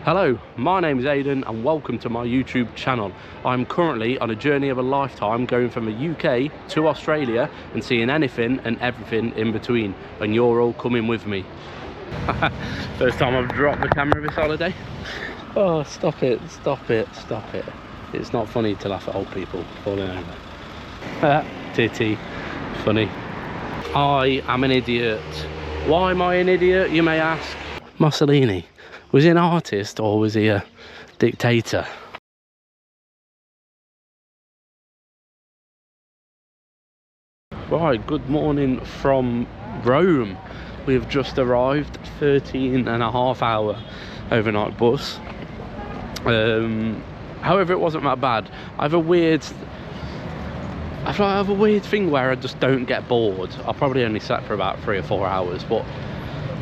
Hello, my name is Aidan and welcome to my YouTube channel. I'm currently on a journey of a lifetime going from the UK to Australia and seeing anything and everything in between, and you're all coming with me. First time I've dropped the camera this holiday. Oh, stop it, stop it, stop it. It's not funny to laugh at old people falling over. Titty, funny. I am an idiot. Why am I an idiot, you may ask? Mussolini, was he an artist or was he a dictator? Right, good morning from Rome. We've just arrived, 13.5 hour overnight bus. However, it wasn't that bad. I have a weird thing where I just don't get bored. I probably only slept for about 3 or 4 hours, but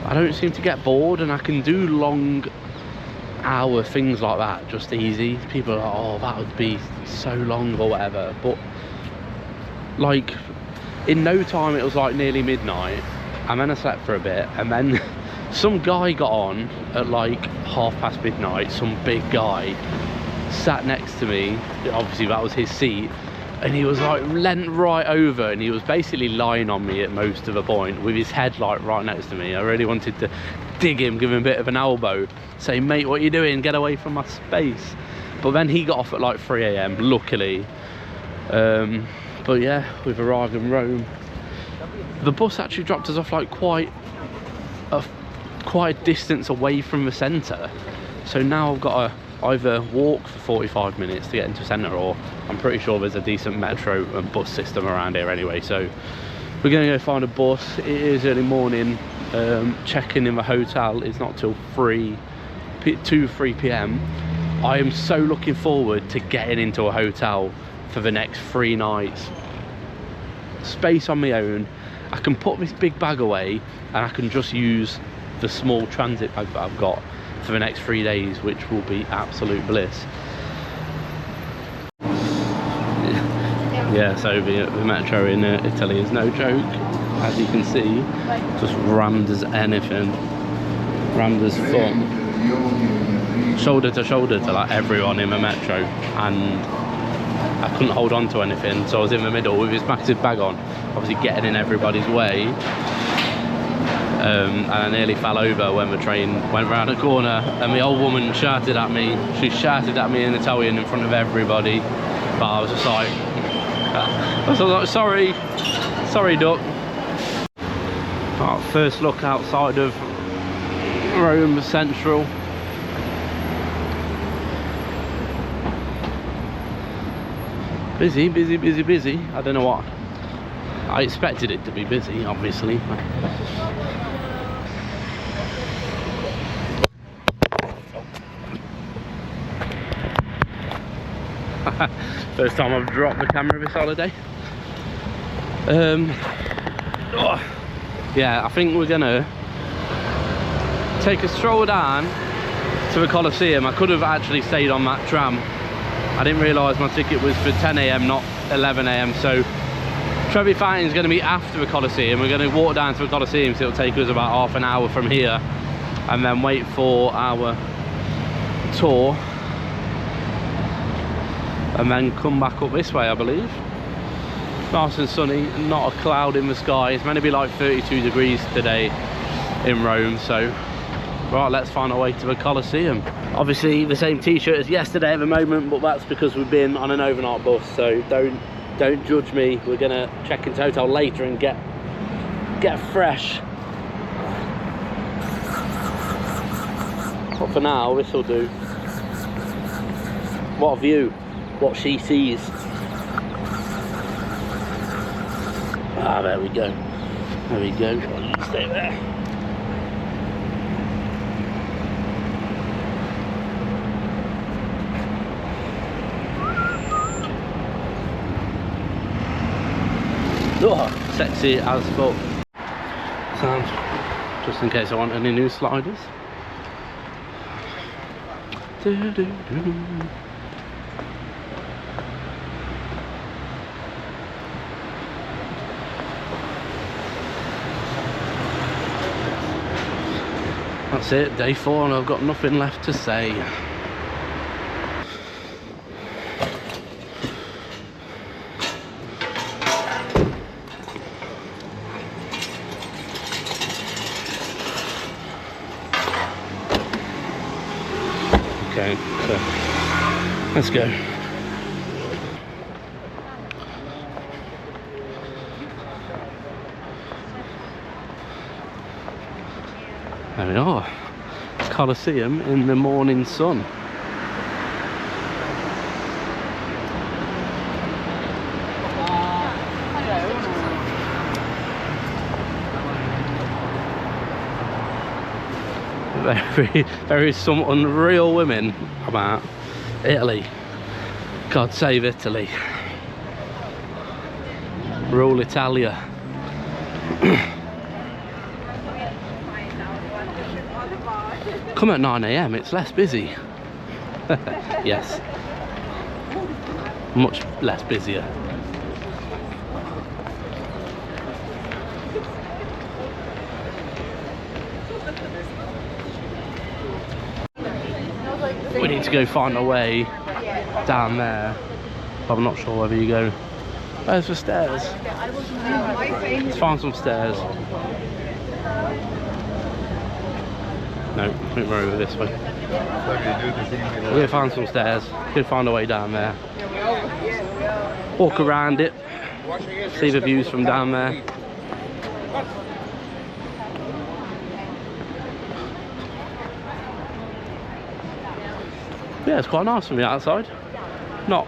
I don't seem to get bored, and I can do long hour things like that just easy. People are like, oh, that would be so long or whatever, but like in no time it was like nearly midnight, and then I slept for a bit, and then some guy got on at like midnight, some big guy sat next to me, obviously that was his seat, and he was like leant right over, and he was basically lying on me at most of the point with his head like right next to me. I really wanted to dig him, give him a bit of an elbow, say, mate, what are you doing, get away from my space. But then he got off at like 3 AM luckily. But yeah, we've arrived in Rome. The bus actually dropped us off like quite a distance away from the centre, so now I've got to either walk for 45 minutes to get into centre, or I'm pretty sure there's a decent metro and bus system around here anyway, so we're going to go find a bus. It is early morning. Check-in in the hotel is not till 3 PM. I am so looking forward to getting into a hotel for the next 3 nights. Space on my own, I can put this big bag away and I can just use the small transit bag that I've got for the next 3 days, which will be absolute bliss. Yeah, so the metro in Italy is no joke, as you can see. Just rammed as anything, rammed as fuck, shoulder to shoulder to like everyone in the metro, and I couldn't hold on to anything, so I was in the middle with this massive bag on, obviously getting in everybody's way. And I nearly fell over when the train went round a corner, and the old woman shouted at me. She shouted at me in Italian in front of everybody, but I was just like, sorry duck. Right, first look outside of Rome Central. Busy, busy, busy, busy. I don't know what. I expected it to be busy, obviously. First time I've dropped the camera this holiday. Yeah, I think we're gonna take a stroll down to the Colosseum. I could have actually stayed on that tram. I didn't realise my ticket was for 10 AM, not 11 AM. So Trevi Fountain is going to be after the Colosseum. We're going to walk down to the Colosseum, so it'll take us about half an hour from here, and then wait for our tour, and then come back up this way, I believe. Nice and sunny, not a cloud in the sky. It's meant to be like 32 degrees today in Rome, so right, let's find our way to the Colosseum. Obviously the same t-shirt as yesterday at the moment, but that's because we've been on an overnight bus, so don't judge me. We're gonna check into hotel later and get fresh. But for now, this will do. What a view, what she sees. Ah, there we go. There we go. Stay there. Oh, sexy as fuck. Sound, just in case I want any new sliders. That's it, day 4, and I've got nothing left to say. Okay, so let's go. There we are, Colosseum in the morning sun. There is some unreal women about Italy. God save Italy. Rule Italia. Come at 9 AM, it's less busy. Yes. Much less busier. We need to go find a way down there. I'm not sure whether you go. Where's the stairs? Let's find some stairs. No, I think we're over this way. We're gonna find some stairs. Could find a way down there. Walk around it. See the views from down there. Yeah, it's quite nice from the outside. Not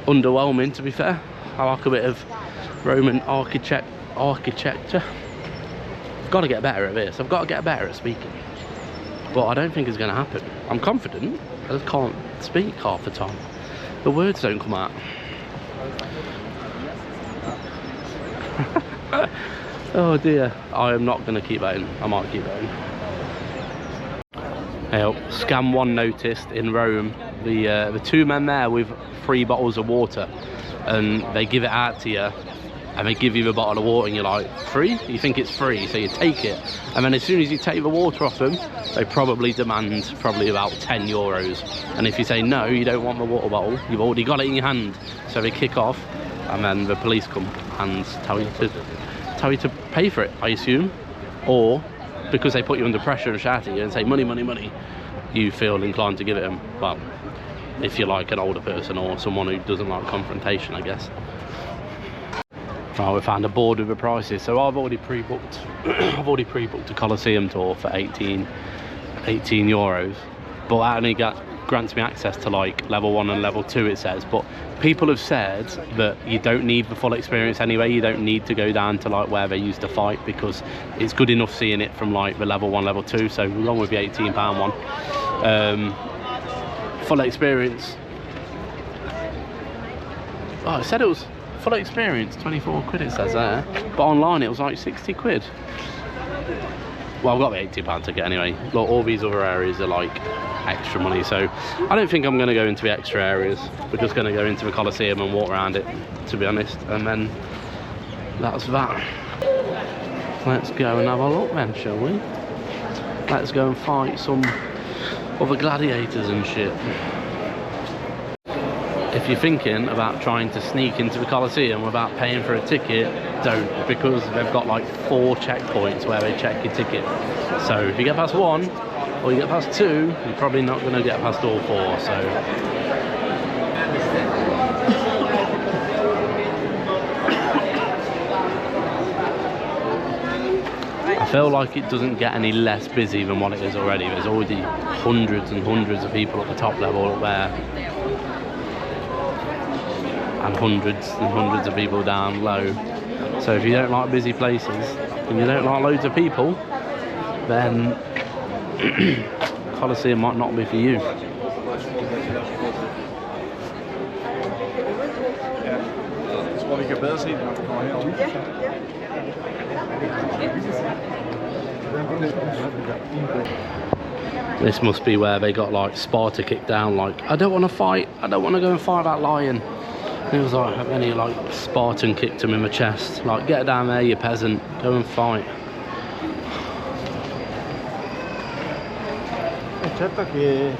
underwhelming, to be fair. I like a bit of Roman architecture. I've got to get better at this. I've got to get better at speaking. But I don't think it's going to happen. I'm confident. I just can't speak half the time. The words don't come out. Oh dear. I am not going to keep that in. I might keep that in. Hey, scam one noticed in Rome. The 2 men there with 3 bottles of water, and they give it out to you, and they give you the bottle of water, and you're like, free? You think it's free, so you take it, and then as soon as you take the water off them, they probably demand about 10 euros. And if you say no, you don't want the water bottle, you've already got it in your hand, so they kick off, and then the police come and tell you to pay for it, I assume. Or because they put you under pressure and shout at you and say money, money, money, you feel inclined to give it them. Well, if you're like an older person or someone who doesn't like confrontation, I guess. Right, we found a board with the prices. So I've already pre-booked a Colosseum tour for 18 euros, but that only grants me access to like level 1 and level 2, it says. But people have said that you don't need the full experience anyway. You don't need to go down to like where they used to fight, because it's good enough seeing it from like the level 1, level 2. So along with the £18 one, full experience. Oh, it said it was full experience, 24 quid it says there, but online it was like 60 quid. Well, I've got the £80 ticket anyway. Look, all these other areas are like extra money, so I don't think I'm going to go into the extra areas. We're just going to go into the Colosseum and walk around it, to be honest, and then that's that. Let's go and have a look then, shall we? Let's go and fight some other gladiators and shit. If you're thinking about trying to sneak into the Colosseum without paying for a ticket, don't, because they've got like 4 checkpoints where they check your ticket. So if you get past 1 or you get past 2, you're probably not going to get past all 4. So I feel like it doesn't get any less busy than what it is already. There's already hundreds and hundreds of people at the top level up there, and hundreds and hundreds of people down low. So if you don't like busy places and you don't like loads of people, then Colosseum might not be for you. This must be where they got like Sparta kicked down, like, I don't want to fight, I don't want to go and fight that lion. It was like, then he like Spartan kicked him in the chest, like, get down there you peasant, go and fight. Certo che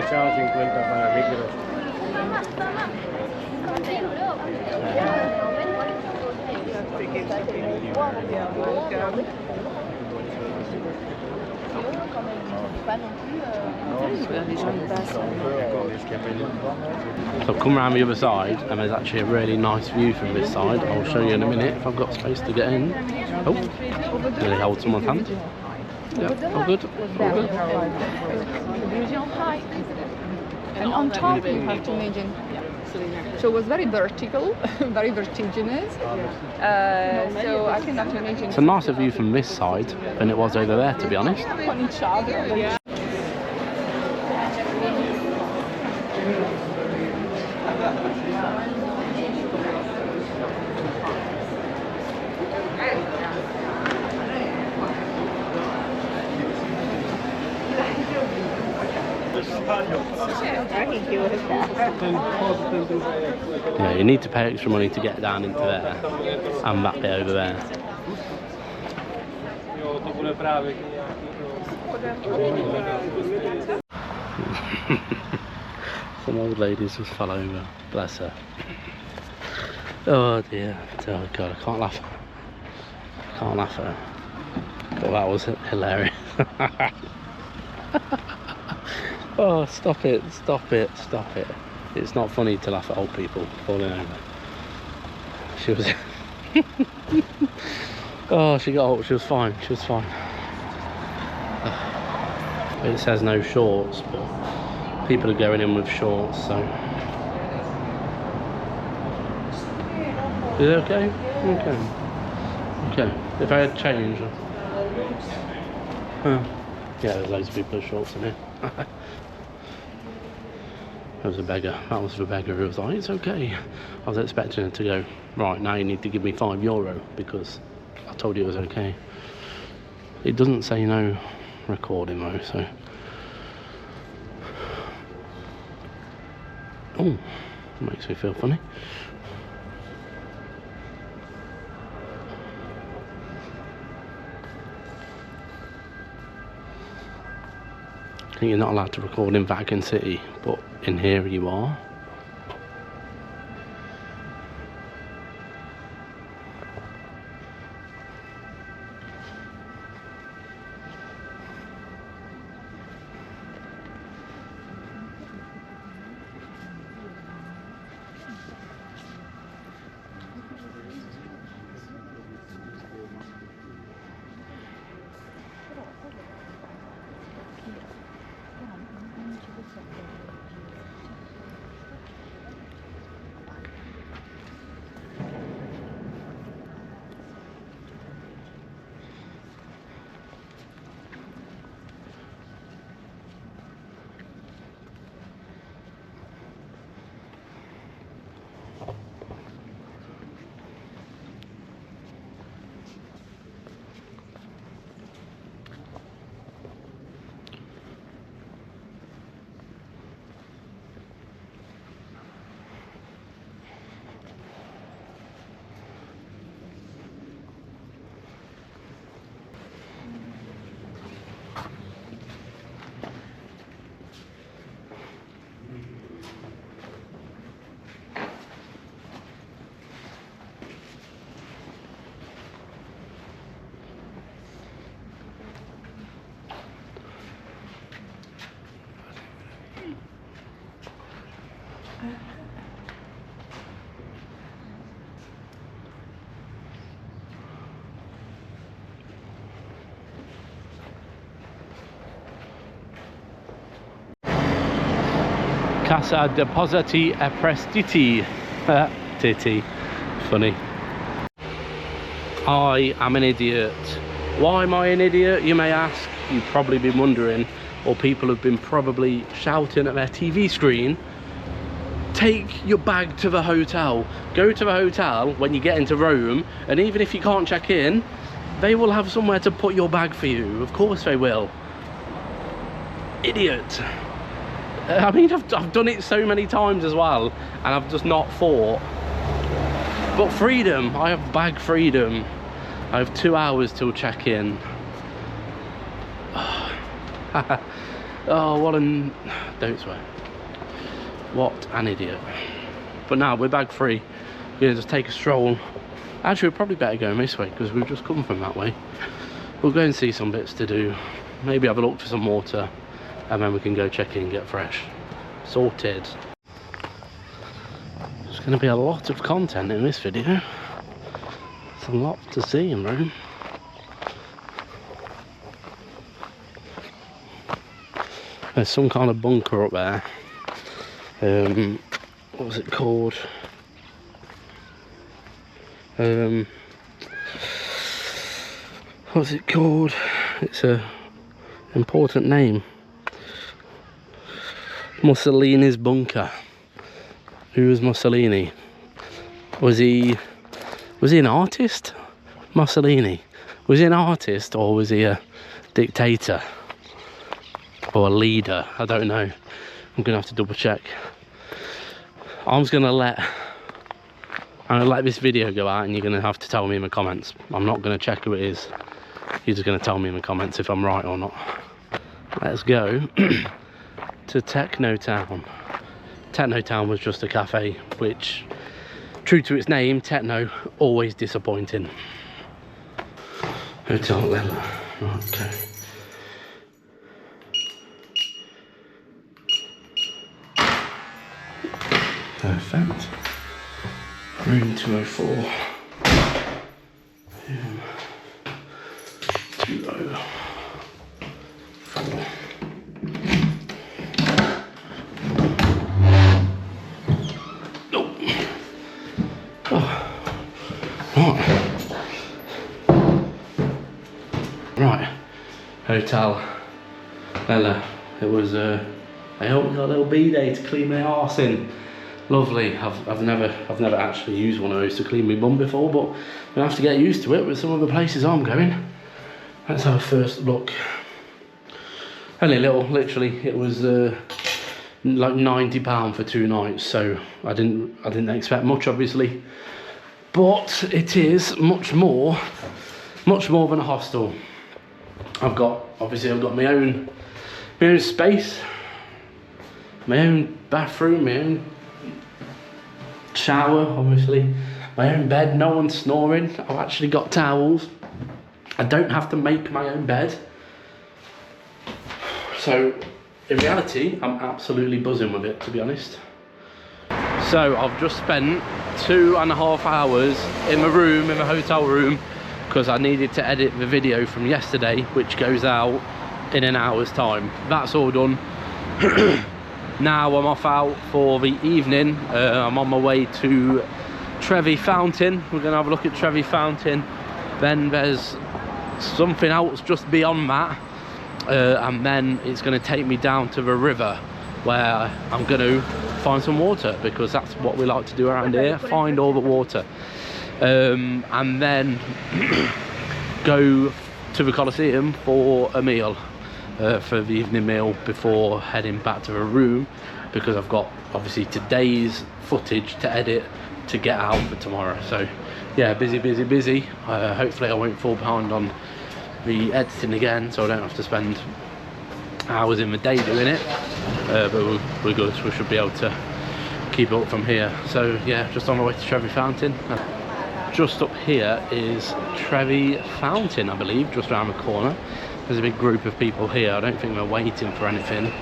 facciamo 50 parametri. So I've come around the other side and there's actually a really nice view from this side. I'll show you in a minute if I've got space to get in. Oh, really hold someone's hand. Yeah, all good. All good. And on top you have to imagine, so it was very vertical, very vertiginous, so I cannot imagine. It's a nicer view from this side than it was over there, to be honest. On each other. Yeah. Yeah, you need to pay extra money to get down into there and that bit over there. Some old ladies just fell over, bless her. Oh dear, oh god, I can't laugh. Can't laugh at her. But that was hilarious. Oh, stop it, stop it, stop it. It's not funny to laugh at old people falling over. She was... Oh, she got up, she was fine, she was fine. It says no shorts, but people are going in with shorts, so... Is it okay? Okay. Okay. If I had changed... Yeah, there's loads of people with shorts in here. There was a beggar. That was the beggar who was like, it's okay. I was expecting her to go, right, now you need to give me €5 because I told you it was okay. It doesn't say no recording though, so. Oh, makes me feel funny. I think you're not allowed to record in Vatican City, but in here you are. Casa Depositi e Prestiti. Titty. Funny. I am an idiot. Why am I an idiot, you may ask? You've probably been wondering, or people have been probably shouting at their TV screen, take your bag to the hotel. Go to the hotel when you get into Rome, and even if you can't check in, They will have somewhere to put your bag for you. Of course they will. Idiot. I mean, I've done it so many times as well, and I've just not thought. But freedom, I have bag freedom. I have 2 hours till check-in. Oh, what an... Don't swear. What an idiot. But now we're bag free. We're gonna just take a stroll. Actually, we're probably better going this way because we've just come from that way. We'll go and see some bits to do. Maybe have a look for some water, and then we can go check in and get fresh. Sorted. There's going to be a lot of content in this video. It's a lot to see in Rome. There's some kind of bunker up there. What was it called? What's it called? It's a important name. Mussolini's bunker. Who was Mussolini? Was he an artist? Mussolini. Was he an artist or was he a dictator? Or a leader? I don't know. I'm gonna have to double check. I'm gonna let this video go out and you're gonna have to tell me in the comments. I'm not gonna check who it is. You're just gonna tell me in the comments if I'm right or not. Let's go to Techno Town. Techno Town was just a cafe, which, true to its name, techno, always disappointing. Hotel Lella. Okay. Perfect. Room 204. Room 204. Right, Hotel Lella. It was I hope got a little B-day to clean my arse in. Lovely. I've never actually used one of those to clean my bum before, but I'm gonna have to get used to it with some of the places I'm going. Let's have a first look. Only a little, literally. It was like £90 for 2 nights, so I didn't expect much, obviously, but it is much more than a hostel. I've got my own space, my own bathroom, my own shower, obviously, my own bed. No one's snoring. I've actually got towels. I don't have to make my own bed. So in reality, I'm absolutely buzzing with it, to be honest. So I've just spent 2.5 hours in the hotel room, because I needed to edit the video from yesterday, which goes out in an hour's time. That's all done. Now I'm off out for the evening. I'm on my way to Trevi Fountain. We're gonna have a look at Trevi Fountain. Then there's something else just beyond that. And then it's gonna take me down to the river, where I'm gonna find some water, because that's what we like to do around here, find all the water. And then go to the Colosseum for a meal, for the evening meal, before heading back to the room, because I've got obviously today's footage to edit to get out for tomorrow. So yeah, busy. Hopefully I won't fall behind on the editing again, so I don't have to spend hours in the day doing it, but we're good. We should be able to keep it up from here. So yeah, just on my way to Trevi Fountain. Just up here is Trevi Fountain, I believe, just around the corner. There's a big group of people here. I don't think they're waiting for anything.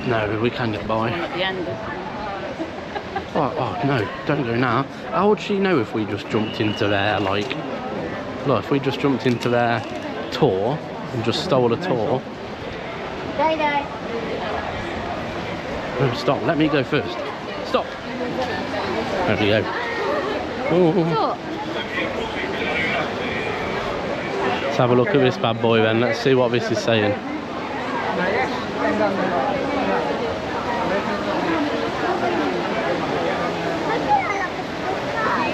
No, we can get by. At the end. Oh no, don't go now. How would she know if we just jumped into their, like, look, if we just jumped into their tour and just stole a tour. No, stop, let me go first. Stop. There we go. Ooh. Let's have a look at this bad boy then. Let's see what this is saying.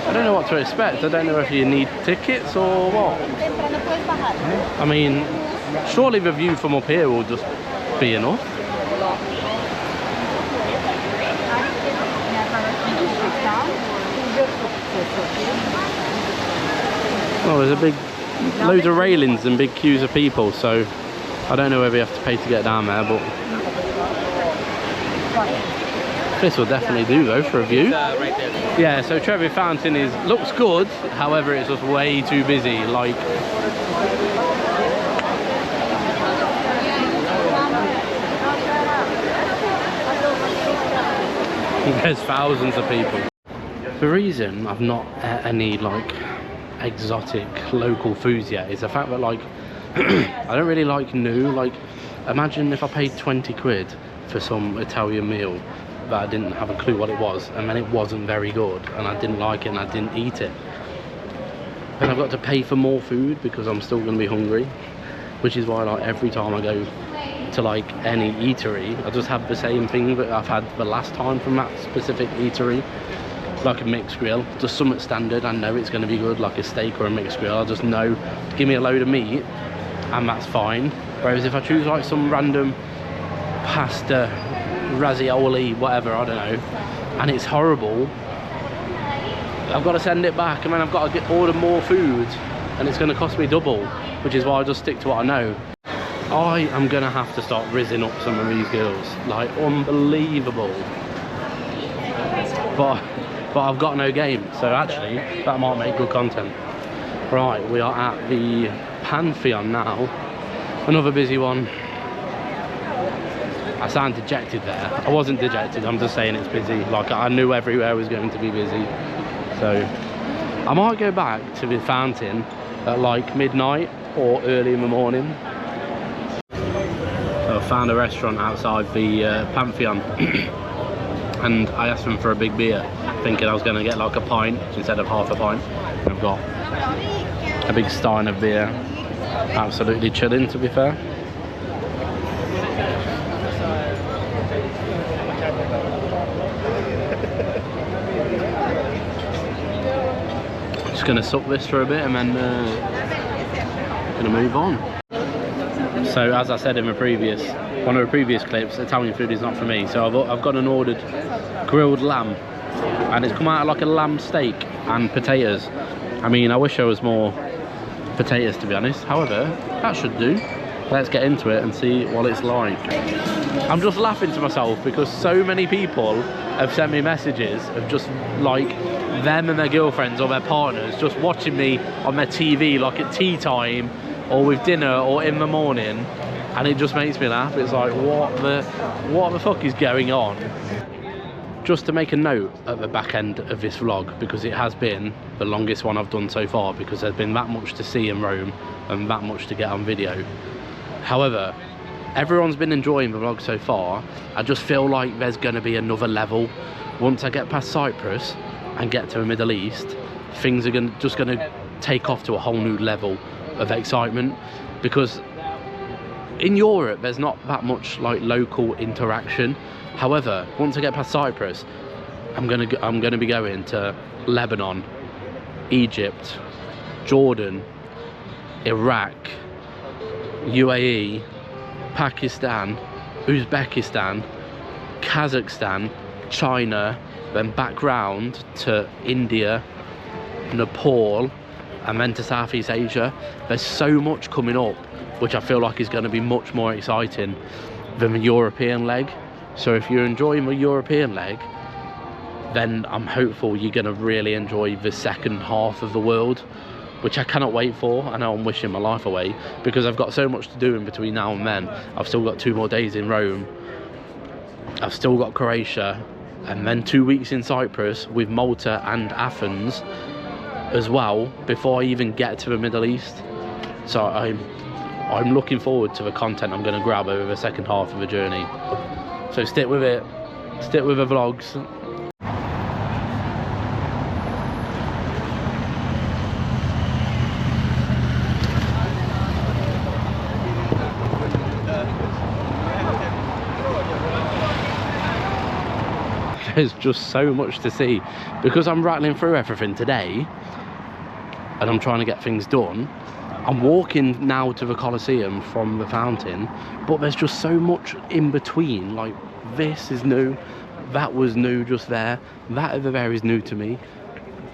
I don't know what to expect. I don't know if you need tickets or what. I mean, surely the view from up here will just be enough. Oh, there's a big, loads of railings and big queues of people, so I don't know whether you have to pay to get down there, but this will definitely do though for a view. Yeah, so Trevi Fountain looks good, however it's just way too busy. Like, there's thousands of people. The reason I've not ate any like exotic local foods yet is the fact that like I don't really like new. Like, imagine if I paid 20 quid for some Italian meal that I didn't have a clue what it was, and then it wasn't very good and I didn't like it and I didn't eat it. Then I've got to pay for more food because I'm still going to be hungry, which is why like every time I go to like any eatery, I just have the same thing that I've had the last time from that specific eatery. Like a mixed grill, just something standard. I know it's going to be good, like a steak or a mixed grill. I just know, give me a load of meat and that's fine. Whereas if I choose like some random pasta, ravioli, whatever, I don't know, and it's horrible, I've got to send it back and then I've got to order more food and it's going to cost me double, which is why I just stick to what I know. I am going to have to start rizzing up some of these girls, like unbelievable. But I've got no game, so actually that might make good content. Right, we are at the Pantheon now, another busy one. I sound dejected there. I wasn't dejected, I'm just saying it's busy. Like, I knew everywhere was going to be busy. So I might go back to the fountain at like midnight or early in the morning. So I found a restaurant outside the Pantheon and I asked them for a big beer, thinking I was going to get like a pint instead of half a pint. I've got a big stein of beer. Absolutely chilling, to be fair. Just going to suck this for a bit and then going to move on. So as I said in one of the previous clips, Italian food is not for me. So I've gone and ordered grilled lamb, and it's come out like a lamb steak and potatoes. I mean, I wish there was more potatoes, to be honest. However, that should do. Let's get into it and see what it's like. I'm just laughing to myself because so many people have sent me messages of just like them and their girlfriends or their partners just watching me on their TV, like at tea time or with dinner or in the morning, and it just makes me laugh. It's like, what the fuck is going on? Just to make a note at the back end of this vlog, because it has been the longest one I've done so far, because there's been that much to see in Rome and that much to get on video. However, everyone's been enjoying the vlog so far. I just feel like there's going to be another level. Once I get past Cyprus and get to the Middle East, things are just going to take off to a whole new level of excitement, because in Europe there's not that much like local interaction. However, once I get past Cyprus, I'm gonna be going to Lebanon, Egypt, Jordan, Iraq, UAE, Pakistan, Uzbekistan, Kazakhstan, China, then back round to India, Nepal, and then to Southeast Asia. There's so much coming up, which I feel like is going to be much more exciting than the European leg. So if you're enjoying the European leg, then I'm hopeful you're going to really enjoy the second half of the world, which I cannot wait for. I know I'm wishing my life away because I've got so much to do in between now and then. I've still got 2 more days in Rome. I've still got Croatia, and then 2 weeks in Cyprus with Malta and Athens as well before I even get to the Middle East. So I'm looking forward to the content I'm going to grab over the second half of the journey. So stick with it, stick with the vlogs. there's just so much to see. Because I'm rattling through everything today and I'm trying to get things done, I'm walking now to the Colosseum from the fountain, but there's just so much in between. Like, this is new, that was new just there, that over there is new to me,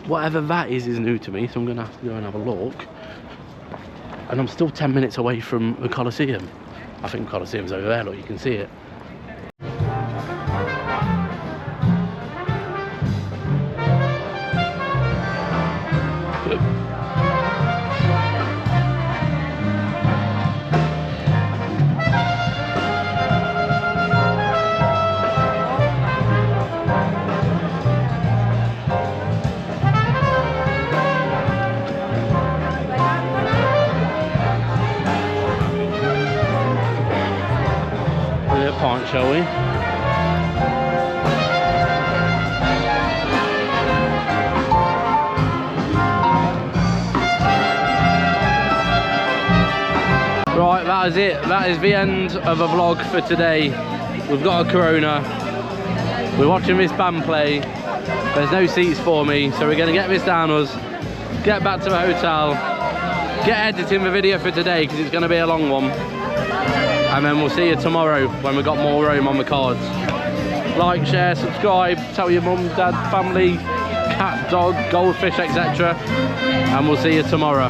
whatever that is new to me, so I'm gonna have to go and have a look. And I'm still 10 minutes away from the Colosseum. I think Colosseum's over there, look, you can see it. Pint, shall we? Right, that is it. That is the end of a vlog for today. We've got a Corona. We're watching this band play. There's no seats for me, so we're going to get this down us, get back to the hotel, get editing the video for today because it's going to be a long one. And then we'll see you tomorrow when we've got more room on the cards. Like, share, subscribe, tell your mum, dad, family, cat, dog, goldfish, etc. And we'll see you tomorrow.